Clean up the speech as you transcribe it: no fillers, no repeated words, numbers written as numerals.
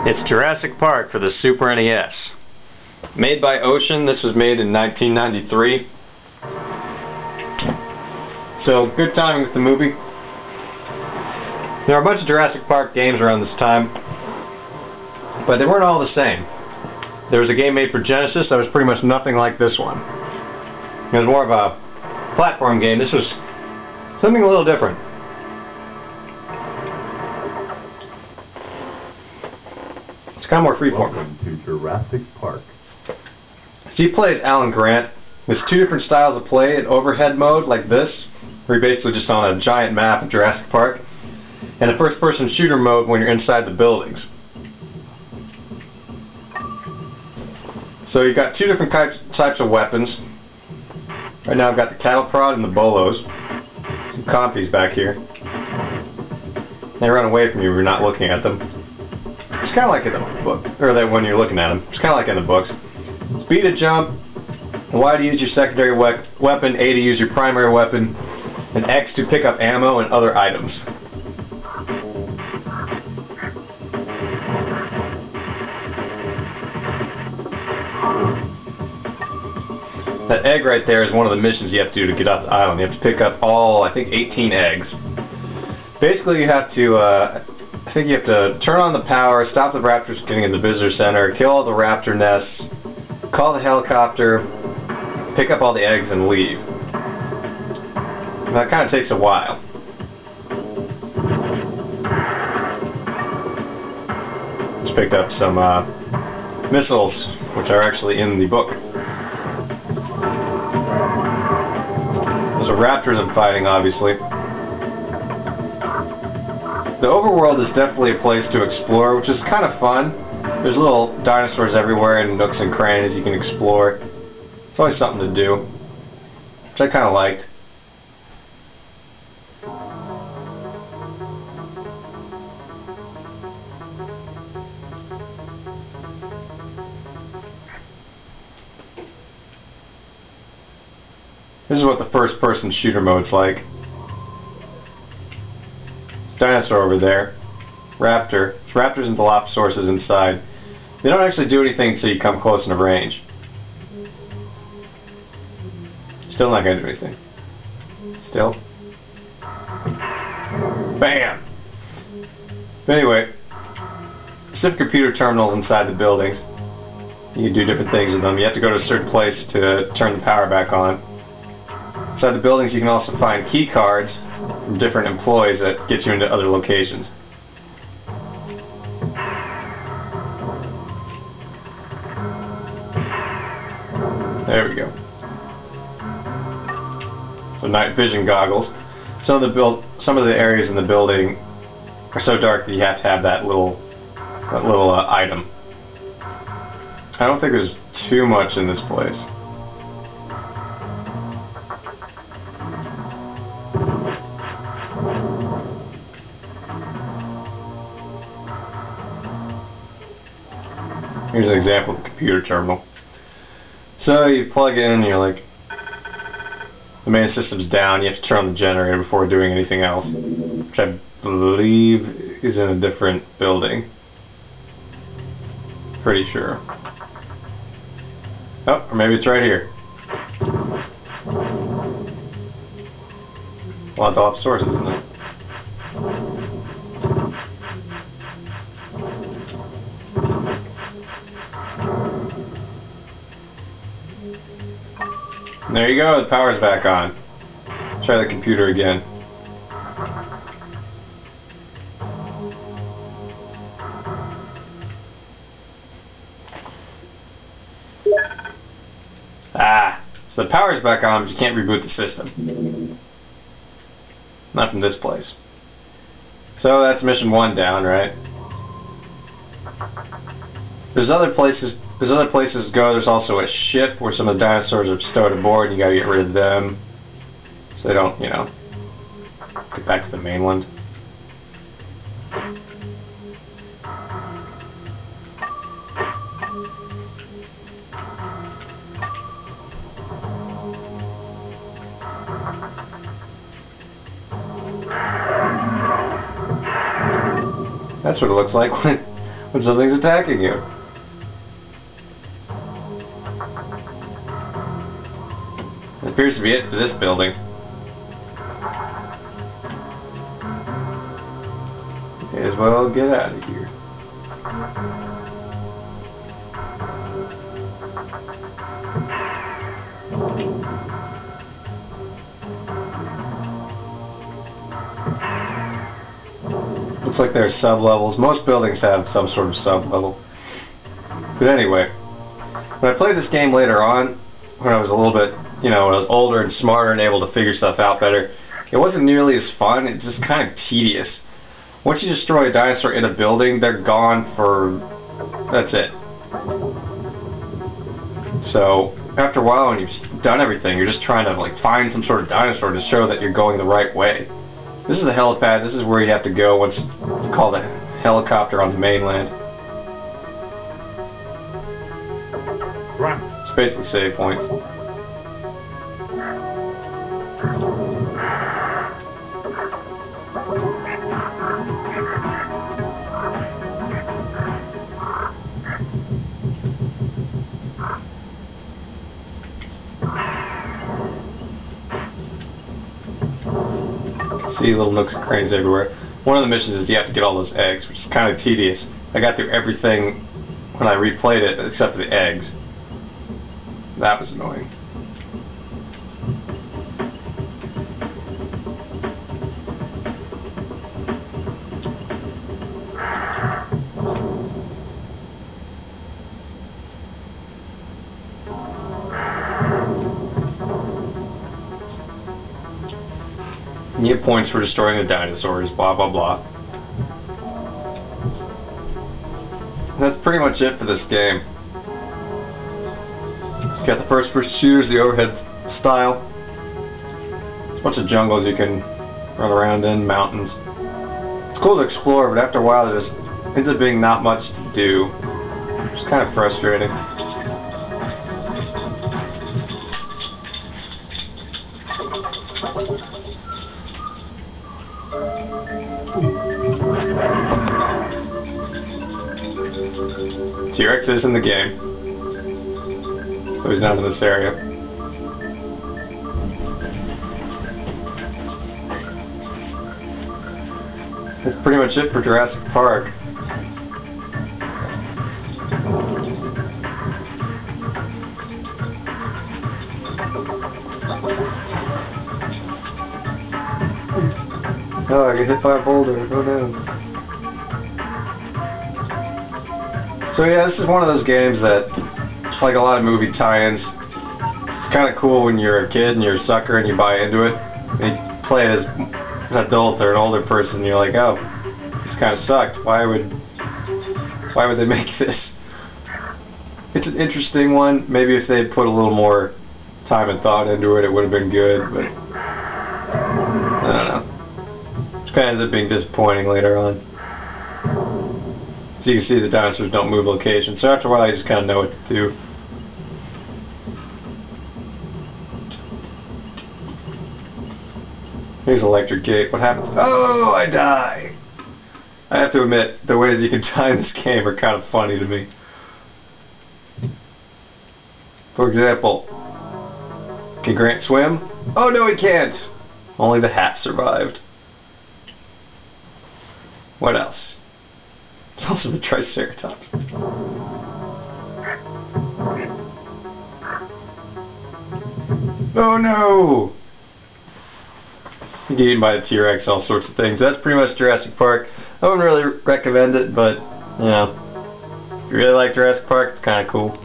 It's Jurassic Park for the Super NES. Made by Ocean. This was made in 1993. So, good timing with the movie. There are a bunch of Jurassic Park games around this time, but they weren't all the same. There was a game made for Genesis that was pretty much nothing like this one. It was more of a platform game. This was something a little different. It's kind of more freeform. Welcome to Jurassic Park. So you play as Alan Grant. There's two different styles of play: an overhead mode like this, where you're basically just on a giant map of Jurassic Park, and a first-person shooter mode when you're inside the buildings. So you've got two different types of weapons. Right now I've got the cattle prod and the bolos. Some compies back here. They run away from you when you're not looking at them. It's kind of like in the book, or that when you're looking at them. It's kind of like in the books. Speed to jump, and Y to use your secondary weapon, A to use your primary weapon, and X to pick up ammo and other items. That egg right there is one of the missions you have to do to get off the island. You have to pick up all, I think, 18 eggs. Basically, you have to, I think you have to turn on the power, stop the raptors from getting in the visitor center, kill all the raptor nests, call the helicopter, pick up all the eggs, and leave. And that kind of takes a while. Just picked up some missiles, which are actually in the book. Those are raptors I'm fighting, obviously. The overworld is definitely a place to explore, which is kind of fun. There's little dinosaurs everywhere and nooks and crannies you can explore. It's always something to do, which I kind of liked. This is what the first-person shooter mode's like. There's a dinosaur over there. Raptor. There's raptors and Dilophosaurus inside. They don't actually do anything until you come close enough range. Still not going to do anything. Still. Bam! But anyway, specific computer terminals inside the buildings. You can do different things with them. You have to go to a certain place to turn the power back on. Inside the buildings you can also find key cards from different employees that get you into other locations. There we go. So night vision goggles. Some of the areas in the building are so dark that you have to have that little item. I don't think there's too much in this place. Here's an example of the computer terminal. So you plug in and you're like, the main system's down, you have to turn on the generator before doing anything else, which I believe is in a different building. Pretty sure. Oh, or maybe it's right here. A lot of sources, isn't it? There you go, the power's back on. Try the computer again. So the power's back on, but you can't reboot the system. Not from this place. So that's mission 1 down, right? There's other places to go. There's also a ship where some of the dinosaurs are stowed aboard and you gotta get rid of them so they don't, you know, get back to the mainland. That's what it looks like when when something's attacking you. That appears to be it for this building. May as well get out of here. Looks like there's sub-levels. Most buildings have some sort of sub-level. But anyway, when I played this game later on, when I was a little bit, when I was older and smarter and able to figure stuff out better, it wasn't nearly as fun. It's just kind of tedious. Once you destroy a dinosaur in a building, they're gone for... that's it. So, after a while, when you've done everything, you're just trying to like find some sort of dinosaur to show that you're going the right way. This is the helipad. This is where you have to go once you call the helicopter on the mainland. Run. It's basically save points. See little nooks and crannies everywhere. One of the missions is you have to get all those eggs, which is kind of tedious. I got through everything when I replayed it except for the eggs. That was annoying. You get points for destroying the dinosaurs, blah blah blah. That's pretty much it for this game. You got the first-person shooters, the overhead style. There's a bunch of jungles you can run around in, mountains. It's cool to explore, but after a while there just ends up being not much to do. It's kind of frustrating. T-Rex is in the game. But he's not in this area. That's pretty much it for Jurassic Park. Oh, I get hit by a boulder. Go down. So yeah, this is one of those games that, like a lot of movie tie-ins, it's kind of cool when you're a kid and you're a sucker and you buy into it. And you play it as an adult or an older person and you're like, oh, this kind of sucked. Why would they make this? It's an interesting one. Maybe if they'd put a little more time and thought into it, it would have been good, but I don't know. It kind of ends up being disappointing later on. So you can see the dinosaurs don't move location. So after a while, you just kind of know what to do. Here's an electric gate. What happens? Oh, I die! I have to admit, the ways you can die in this game are kind of funny to me. For example, can Grant swim? Oh no, he can't! Only the hat survived. What else? There's also the Triceratops. Oh no! You get eaten by a T-Rex, all sorts of things. That's pretty much Jurassic Park. I wouldn't really recommend it, but, you know, if you really like Jurassic Park, it's kind of cool.